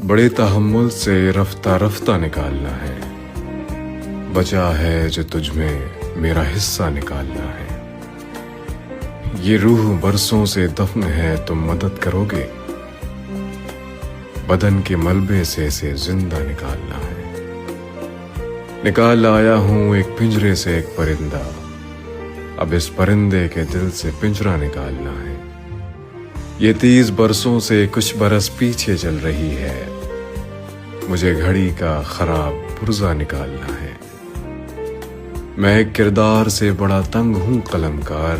बड़े तहम्मुल से रफ्ता रफ्ता निकालना है। बचा है जो तुझमें मेरा हिस्सा निकालना है। ये रूह बरसों से दफन है, तुम मदद करोगे? बदन के मलबे से इसे जिंदा निकालना है। निकाल आया हूं एक पिंजरे से एक परिंदा, अब इस परिंदे के दिल से पिंजरा निकालना है। ये 30 बरसों से कुछ बरस पीछे चल रही है, मुझे घड़ी का खराब पुर्जा निकालना है। मैं एक किरदार से बड़ा तंग हूं कलमकार,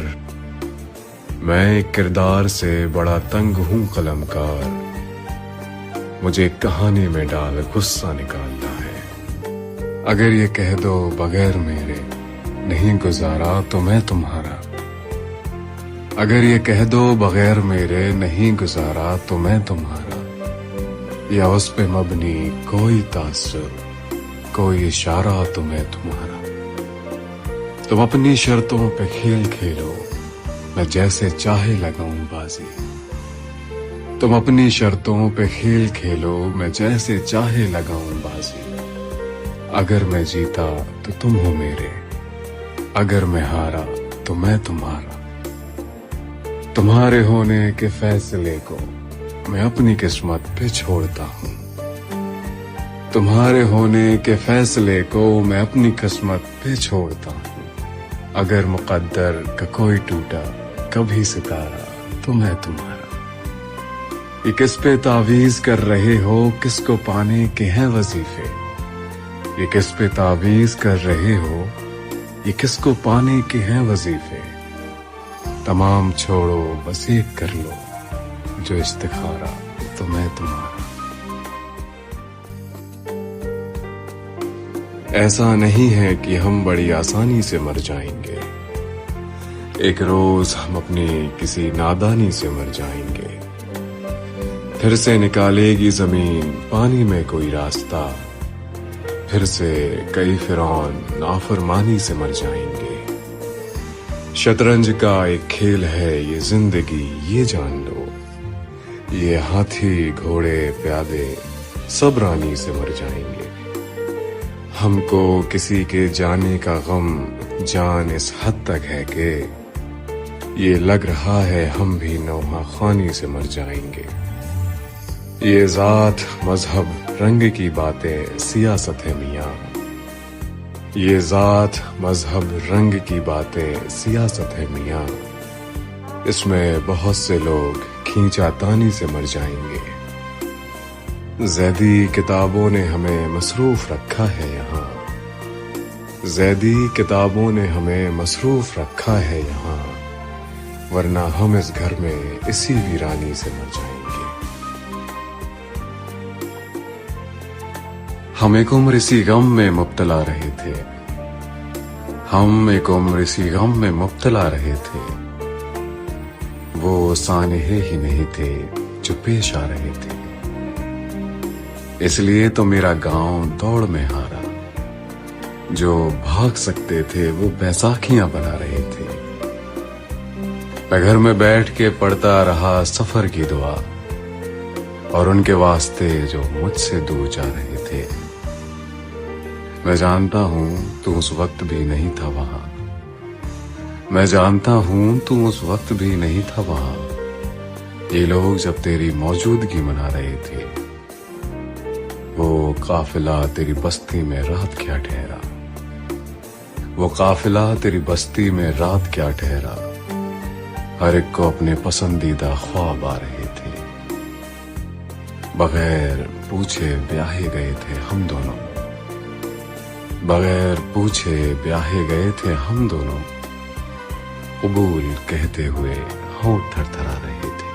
मैं एक किरदार से बड़ा तंग हूं कलमकार, मुझे कहानी में डाल गुस्सा निकालना है। अगर ये कह दो बगैर मेरे नहीं गुजारा तो मैं तुम्हारा, अगर ये कह दो बगैर मेरे नहीं गुजारा तो मैं तुम्हारा, या उस पे मबनी कोई तासुर कोई इशारा तो मैं तुम्हारा। तुम अपनी शर्तों पे खेल खेलो, मैं जैसे चाहे लगाऊं बाजी। तुम अपनी शर्तों पे खेल खेलो, मैं जैसे चाहे लगाऊं बाजी। अगर मैं जीता तो तुम हो मेरे, अगर मैं हारा तो मैं तुम्हारा। तुम्हारे होने के फैसले को मैं अपनी किस्मत पे छोड़ता हूँ, तुम्हारे होने के फैसले को मैं अपनी किस्मत पे छोड़ता हूँ। अगर मुकद्दर का कोई टूटा कभी सितारा तो मैं तुम्हारा। ये किस पे तावीज कर रहे हो, किसको पाने के हैं वजीफे? ये किस पे तावीज कर रहे हो, ये किसको पाने के हैं वजीफे? तमाम छोड़ो बस एक कर लो, जो इस्तिखारा तो मैं तुम्हारा। ऐसा नहीं है कि हम बड़ी आसानी से मर जाएंगे, एक रोज हम अपनी किसी नादानी से मर जाएंगे। फिर से निकालेगी जमीन पानी में कोई रास्ता, फिर से कई फिरौन नाफरमानी से मर जाएंगे। शतरंज का एक खेल है ये जिंदगी, ये जान लो। ये हाथी घोड़े प्यादे सब रानी से मर जाएंगे। हमको किसी के जाने का गम जान इस हद तक है कि ये लग रहा है हम भी नौहा खानी से मर जाएंगे। ये जात मजहब रंग की बातें सियासत है मियाँ, ये जात मजहब रंग की बातें सियासत है मियाँ। इसमें बहुत से लोग खींचातानी से मर जाएंगे। ज़ैदी किताबों ने हमें मसरूफ रखा है यहाँ, ज़ैदी किताबों ने हमें मसरूफ रखा है यहाँ, वरना हम इस घर में इसी वीरानी से मर जाएंगे। हम एक उम्र इसी गम में मुब्तला रहे थे, हम एक उम्र इसी गम में मुब्तला रहे थे। वो सानहे ही नहीं थे जो पेश आ रहे थे, इसलिए तो मेरा गांव दौड़ में हारा। जो भाग सकते थे वो बैसाखियां बना रहे थे। मैं घर में बैठ के पढ़ता रहा सफर की दुआ, और उनके वास्ते जो मुझसे दूर जा रहे थे। मैं जानता हूं तू उस वक्त भी नहीं था वहां, मैं जानता हूं तू उस वक्त भी नहीं था वहां। ये लोग जब तेरी मौजूदगी मना रहे थे, वो काफिला तेरी बस्ती में रात क्या ठहरा, वो काफिला तेरी बस्ती में रात क्या ठहरा। हर एक को अपने पसंदीदा ख्वाब आ रहे थे, बगैर पूछे ब्याहे गए थे हम दोनों, बगैर पूछे ब्याहे गए थे हम दोनों। कबूल कहते हुए होंठ थरथरा रहे थे।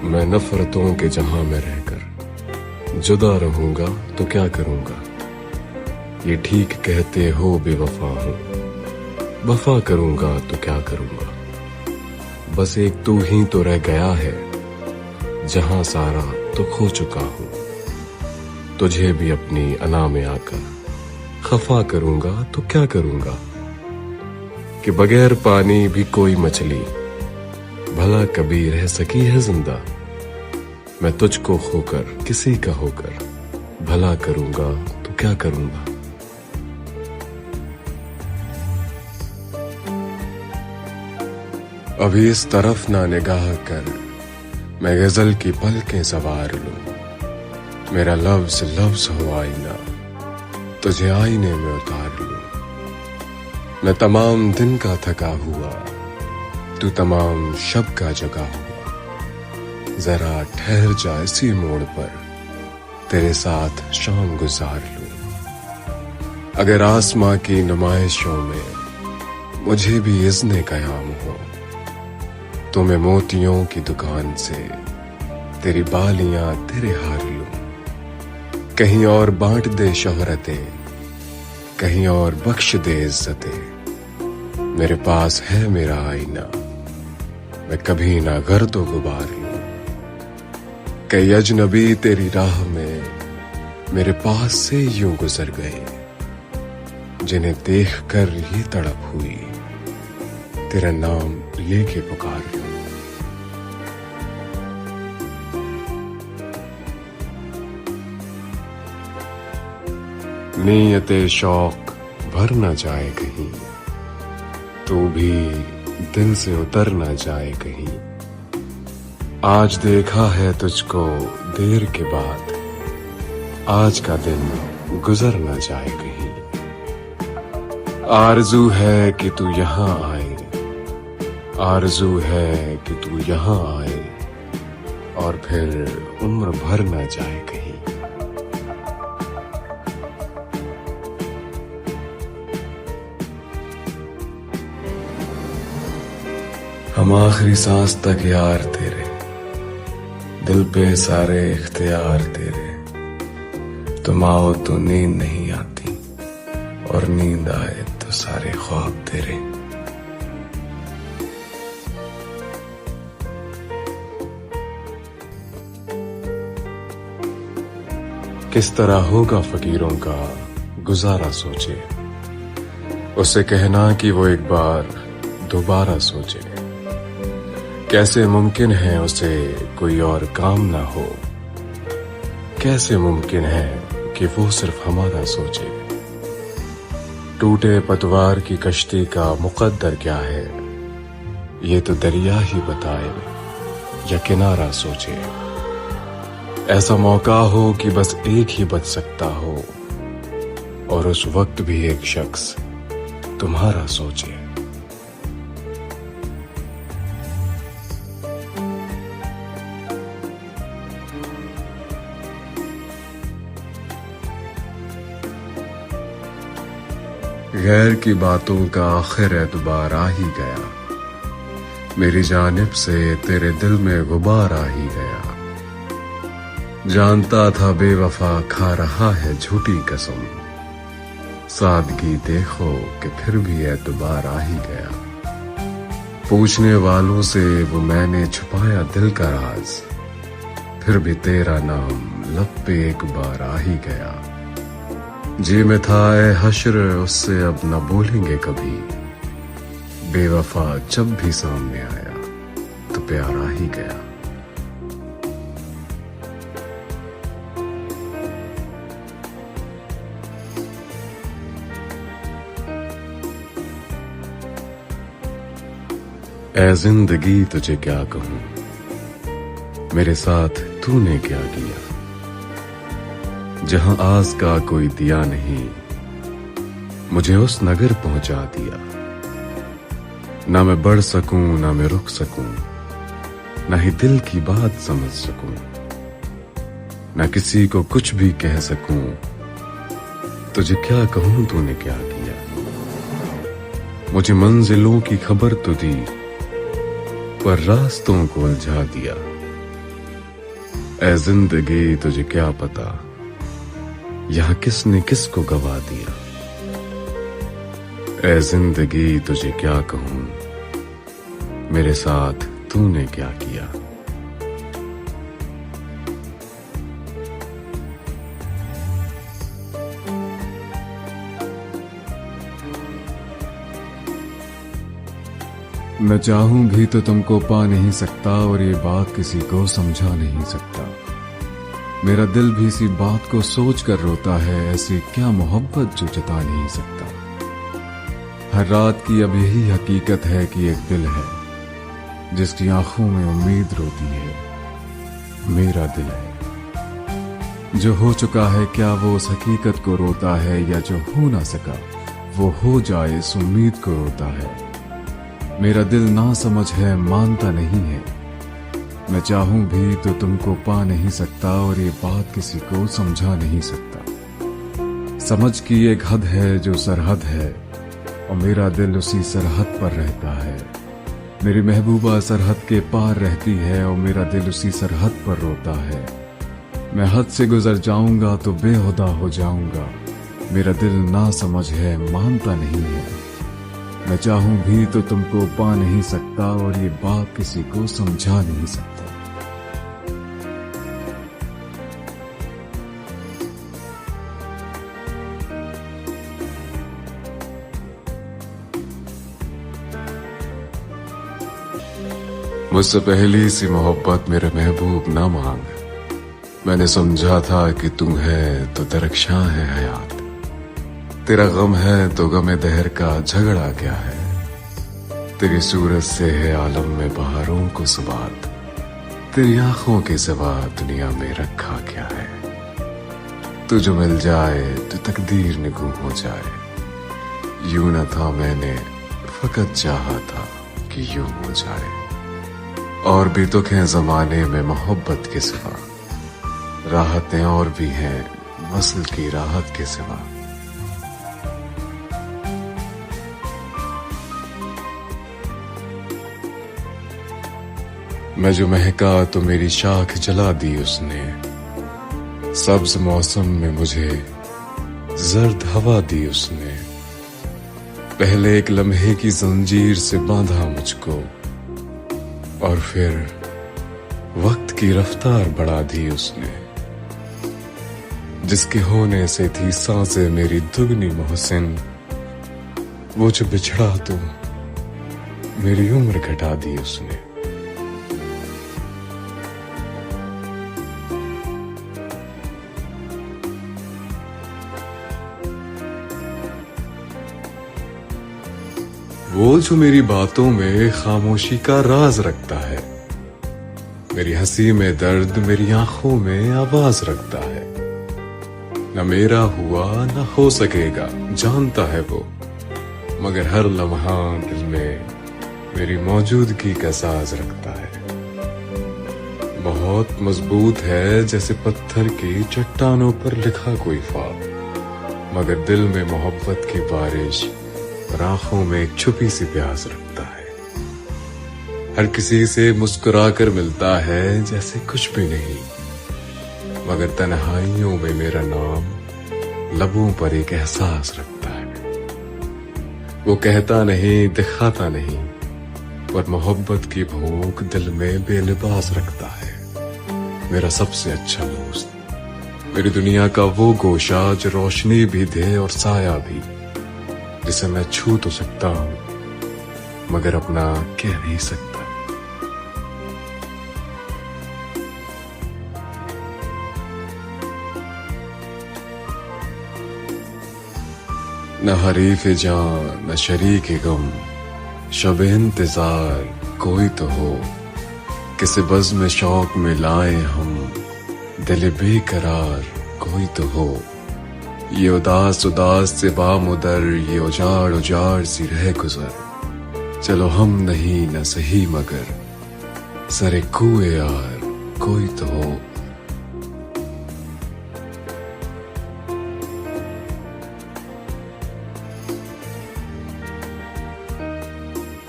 मैं नफरतों के जहां में रहकर जुदा रहूंगा तो क्या करूंगा? ये ठीक कहते हो बेवफा हूं, वफा करूंगा तो क्या करूंगा? बस एक तू ही तो रह गया है, जहां सारा तो खो चुका हूं। तुझे भी अपनी अना में आकर खफा करूंगा तो क्या करूंगा? कि बगैर पानी भी कोई मछली भला कभी रह सकी है जिंदा। मैं तुझको खोकर किसी का होकर भला करूंगा तो क्या करूंगा। अभी इस तरफ ना निगाह कर, मैं गजल की पलकें सवार लूं। मेरा लफ्ज लफ्ज हो आईना, तुझे आईने में उतार लूं। मैं तमाम दिन का थका हुआ, तू तमाम शब का जगा हुआ। जरा ठहर जा इसी मोड़ पर, तेरे साथ शाम गुजार लूं। अगर आसमां की नुमाइशों में मुझे भी इज़्ने क़याम हो, तो मैं मोतियों की दुकान से तेरी बालियां तेरे हार लूं। कहीं और बांट दे शोहरतें, कहीं और बख्श दे इज्जतें। मेरे पास है मेरा आईना, मैं कभी ना गर्दो गुबार लूं। कई अजनबी तेरी राह में मेरे पास से यूं गुजर गए, जिन्हें देख कर ये तड़प हुई तेरा नाम लेके पुकार लूं। नीयते शौक भर न जाए कहीं, तू भी दिल से उतर न जाए कहीं। आज देखा है तुझको देर के बाद, आज का दिन गुजर न जाए कहीं। आरज़ू है कि तू यहाँ आए, आरज़ू है कि तू यहाँ आए, और फिर उम्र भर न जाए कहीं। हम आखिरी सांस तक यार तेरे, दिल पे सारे इख्तियार तेरे। तुम आओ तो नींद नहीं आती, और नींद आए तो सारे ख्वाब तेरे। किस तरह होगा फकीरों का गुजारा सोचे, उसे कहना कि वो एक बार दोबारा सोचे। कैसे मुमकिन है उसे कोई और काम ना हो, कैसे मुमकिन है कि वो सिर्फ हमारा सोचे। टूटे पतवार की कश्ती का मुकद्दर क्या है, ये तो दरिया ही बताए या किनारा सोचे। ऐसा मौका हो कि बस एक ही बच सकता हो, और उस वक्त भी एक शख्स तुम्हारा सोचे। गैर की बातों का आखिर एतबार आ ही गया, मेरी जानिब से तेरे दिल में गुबार आ ही गया। जानता था बेवफा खा रहा है झूठी कसम, सादगी देखो कि फिर भी एतबार आ ही गया। पूछने वालों से वो मैंने छुपाया दिल का राज, फिर भी तेरा नाम लब पे एक बार आ ही गया। जी में था ए हश्र उससे अब न बोलेंगे कभी, बेवफा जब भी सामने आया तो प्यार आ ही गया। ए जिंदगी तुझे क्या कहूं, मेरे साथ तूने क्या किया। जहां आस का कोई दिया नहीं, मुझे उस नगर पहुंचा दिया। ना मैं बढ़ सकूं ना मैं रुक सकूं, ना ही दिल की बात समझ सकूं, ना किसी को कुछ भी कह सकूं। तुझे क्या कहूं तूने क्या किया। मुझे मंजिलों की खबर तो दी, पर रास्तों को उलझा दिया। ए जिंदगी तुझे क्या पता, यहाँ किसने किसको गवा दिया। ए जिंदगी तुझे क्या कहूं, मेरे साथ तूने क्या किया। मैं चाहूं भी तो तुमको पा नहीं सकता और ये बात किसी को समझा नहीं सकता। मेरा दिल भी इसी बात को सोच कर रोता है, ऐसी क्या मोहब्बत जो जता नहीं सकता। हर रात की अब यही हकीकत है कि एक दिल है जिसकी आंखों में उम्मीद रोती है, मेरा दिल है। जो हो चुका है क्या वो उस हकीकत को रोता है, या जो हो ना सका वो हो जाए इस उम्मीद को रोता है। मेरा दिल ना समझ है, मानता नहीं है। मैं चाहूं भी तो तुमको पा नहीं सकता और ये बात किसी को समझा नहीं सकता। समझ की एक हद है जो सरहद है, और मेरा दिल उसी सरहद पर रहता है। मेरी महबूबा सरहद के पार रहती है और मेरा दिल उसी सरहद पर रोता है। मैं हद से गुजर जाऊंगा तो बेहुदा हो जाऊंगा। मेरा दिल ना समझ है, मानता नहीं है। मैं चाहूं भी तो तुमको पा नहीं सकता और ये बात किसी को समझा नहीं सकता। मुझसे पहली सी मोहब्बत मेरे महबूब ना मांग। मैंने समझा था कि तुम है तो दरख्शां है हयात। तेरा गम है तो गमे दहर का झगड़ा क्या है। तेरी सूरत से है आलम में बहारों को सुबात। तेरी आंखों के सिवा दुनिया में रखा क्या है। तू जो मिल जाए तो तकदीर निगूं हो जाए। यूं न था मैंने फकत चाहा था कि यूं हो जाए। और भी दुख हैं जमाने में मोहब्बत के सिवा। राहतें और भी हैं वस्ल की राहत के सिवा। मैं जो महका तो मेरी शाख जला दी उसने। सब्ज मौसम में मुझे जर्द हवा दी उसने। पहले एक लम्हे की जंजीर से बांधा मुझको, और फिर वक्त की रफ्तार बढ़ा दी उसने। जिसके होने से थी सांसें मेरी दुगनी मोहसिन, वो जो बिछड़ा तो मेरी उम्र घटा दी उसने। वो जो मेरी बातों में खामोशी का राज रखता है। मेरी हंसी में दर्द, मेरी आंखों में आवाज रखता है। न मेरा हुआ न हो सकेगा जानता है वो, मगर हर लम्हा दिल में मेरी मौजूदगी का साज रखता है। बहुत मजबूत है जैसे पत्थर की चट्टानों पर लिखा कोई ख्वाब, मगर दिल में मोहब्बत की बारिश और आंखों में एक छुपी सी प्यास रखता है। हर किसी से मुस्कुरा कर मिलता है जैसे कुछ भी नहीं, मगर तन्हाइयों में मेरा नाम लबों पर एक एहसास रखता है। वो कहता नहीं, दिखाता नहीं, पर मोहब्बत की भूख दिल में बेलिबास रखता है। मेरा सबसे अच्छा दोस्त, मेरी दुनिया का वो गोशा जो रोशनी भी दे और साया भी, जिसे मैं छू तो सकता हूं मगर अपना कह नहीं सकता। न हरीफ जान न शरीक गम, शब इंतजार कोई तो हो। किसी बज़्म शौक में लाए हम, दिल बेकरार कोई तो हो। ये उदास उदास से बामुदर, ये उजाड़ उजाड़ सी रह गुजर। चलो हम नहीं न सही मगर सरे कुए यार कोई तो हो।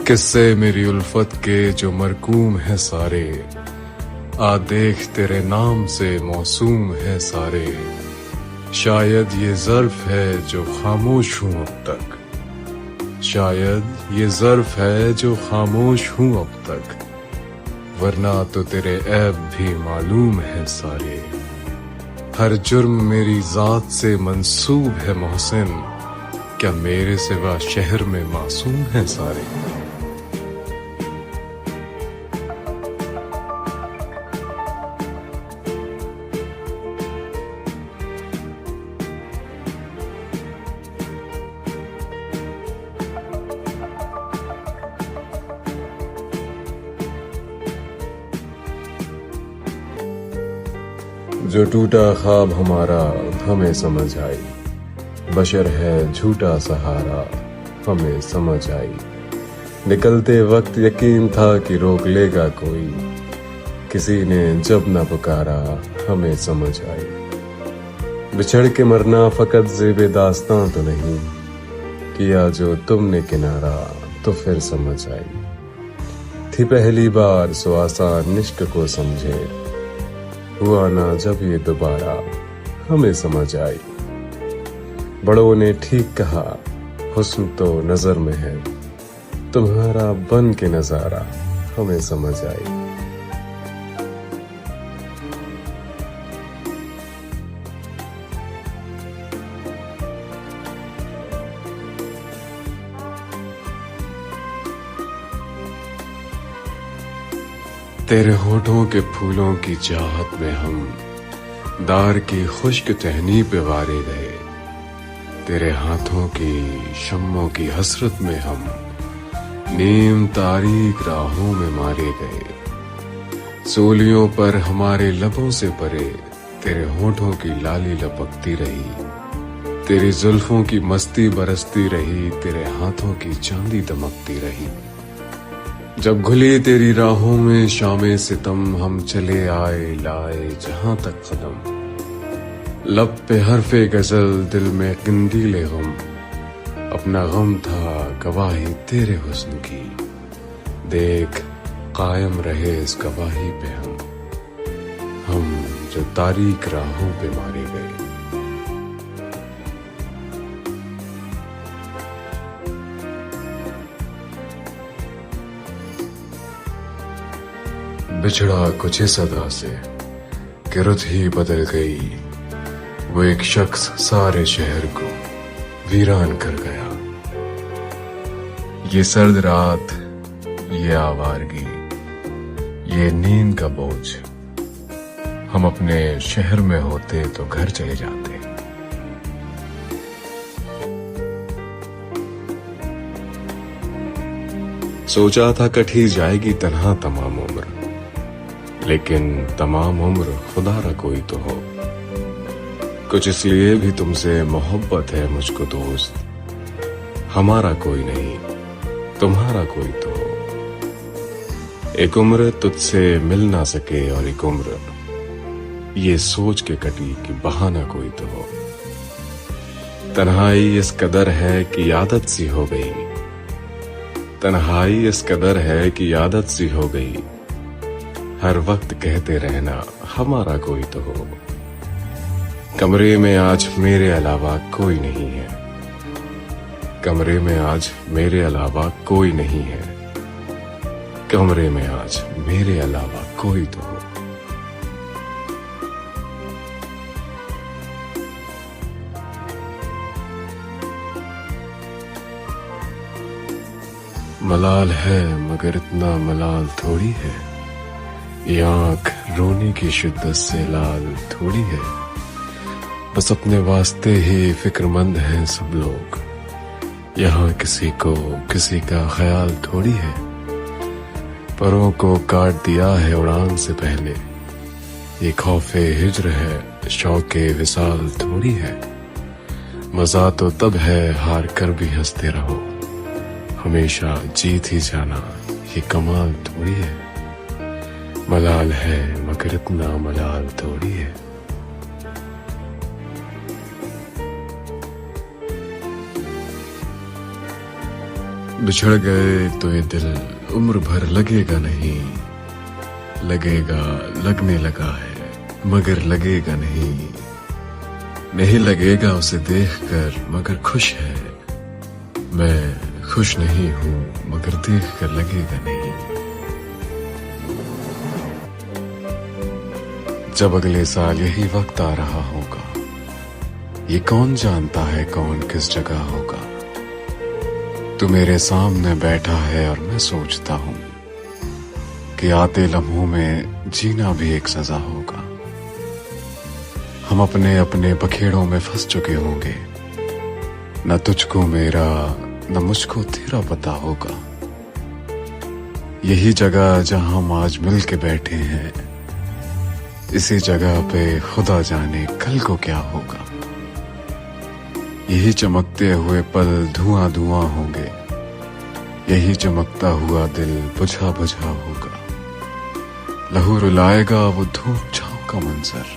किस्से मेरी उल्फत के जो मरकूम है सारे, आ देख तेरे नाम से मौसूम है सारे। शायद ये ज़र्फ है जो खामोश हूँ अब तक, शायद ये ज़र्फ है जो खामोश हूँ अब तक, वरना तो तेरे ऐब भी मालूम है सारे। हर जुर्म मेरी ज़ात से मंसूब है मोहसिन, क्या मेरे सिवा शहर में मासूम है सारे। जो टूटा ख्वाब हमारा हमें समझ आई, बशर है झूठा सहारा हमें समझ आई। निकलते वक्त यकीन था कि रोक लेगा कोई, किसी ने जब न पुकारा हमें समझ आई। बिछड़ के मरना फकत ज़ेबे दास्तां तो नहीं, किया जो तुमने किनारा तो फिर समझ आई। थी पहली बार सो आसान इश्क को समझे, हुआ ना जब ये दोबारा हमें समझ आई। बड़ों ने ठीक कहा हुस्न तो नजर में है, तुम्हारा बन के नजारा हमें समझ आई। तेरे होठों के फूलों की चाहत में हम दार की खुश्क टहनी पे वारे गए। तेरे हाथों की शम्मों की हसरत में हम नीम तारीक राहों में मारे गए। सोलियों पर हमारे लबों से परे तेरे होठों की लाली लपकती रही। तेरी जुल्फों की मस्ती बरसती रही, तेरे हाथों की चांदी दमकती रही। जब घुली तेरी राहों में शामे सितम, हम चले आए लाए जहां तक कदम। लब पे हरफे गजल, दिल में किंदीले गम, अपना गम था गवाही तेरे हुस्न की। देख कायम रहे इस गवाही पे हम जो तारीक राहों पे मारे गए। बिछड़ा कुछ इस अदा से कि रुत ही बदल गई, वो एक शख्स सारे शहर को वीरान कर गया। ये सर्द रात, ये आवारगी, ये नींद का बोझ, हम अपने शहर में होते तो घर चले जाते। सोचा था कटी जाएगी तन्हा तमाम उम्र, लेकिन तमाम उम्र खुदा रा कोई तो हो। कुछ इसलिए भी तुमसे मोहब्बत है मुझको दोस्त, हमारा कोई नहीं तुम्हारा कोई तो हो। एक उम्र तुझसे मिल ना सके और एक उम्र ये सोच के कटी कि बहाना कोई तो हो। तन्हाई इस कदर है कि आदत सी हो गई, तन्हाई इस कदर है कि आदत सी हो गई। हर वक्त कहते रहना हमारा कोई तो हो। कमरे में आज मेरे अलावा कोई नहीं है, कमरे में आज मेरे अलावा कोई नहीं है, कमरे में आज मेरे अलावा कोई तो हो। मलाल है मगर इतना मलाल थोड़ी है, ये आंख रोने की शिद्दत से लाल थोड़ी है। बस अपने वास्ते ही फिक्रमंद हैं सब लोग, यहाँ किसी को किसी का ख्याल थोड़ी है। परों को काट दिया है उड़ान से पहले, ये खौफे हिज्र है शौके विसाल थोड़ी है। मजा तो तब है हार कर भी हंसते रहो, हमेशा जीत ही जाना ये कमाल थोड़ी है। मलाल है मगर इतना मलाल थोड़ी है। बिछड़ गए तो ये दिल उम्र भर लगेगा नहीं, लगेगा लगने लगा है मगर लगेगा नहीं। नहीं लगेगा उसे देखकर मगर खुश है, मैं खुश नहीं हूं मगर देखकर लगेगा नहीं। जब अगले साल यही वक्त आ रहा होगा, ये कौन जानता है कौन किस जगह होगा। तू मेरे सामने बैठा है और मैं सोचता हूं कि आते लम्हों में जीना भी एक सजा होगा। हम अपने अपने बखेड़ों में फंस चुके होंगे, न तुझको मेरा न मुझको तेरा पता होगा। यही जगह जहां हम आज मिल के बैठे हैं, इसी जगह पे खुदा जाने कल को क्या होगा। यही चमकते हुए पल धुआं धुआं होंगे, यही चमकता हुआ दिल बुझा बुझा होगा। लहू रुलाएगा वो धूप छांव का मंजर,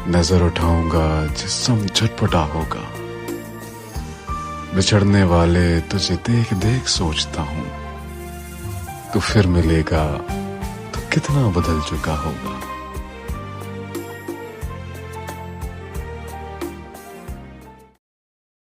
नजर उठाऊंगा जिस्म झटपटा होगा। बिछड़ने वाले तुझे देख देख सोचता हूं, तू फिर मिलेगा तो कितना बदल चुका होगा।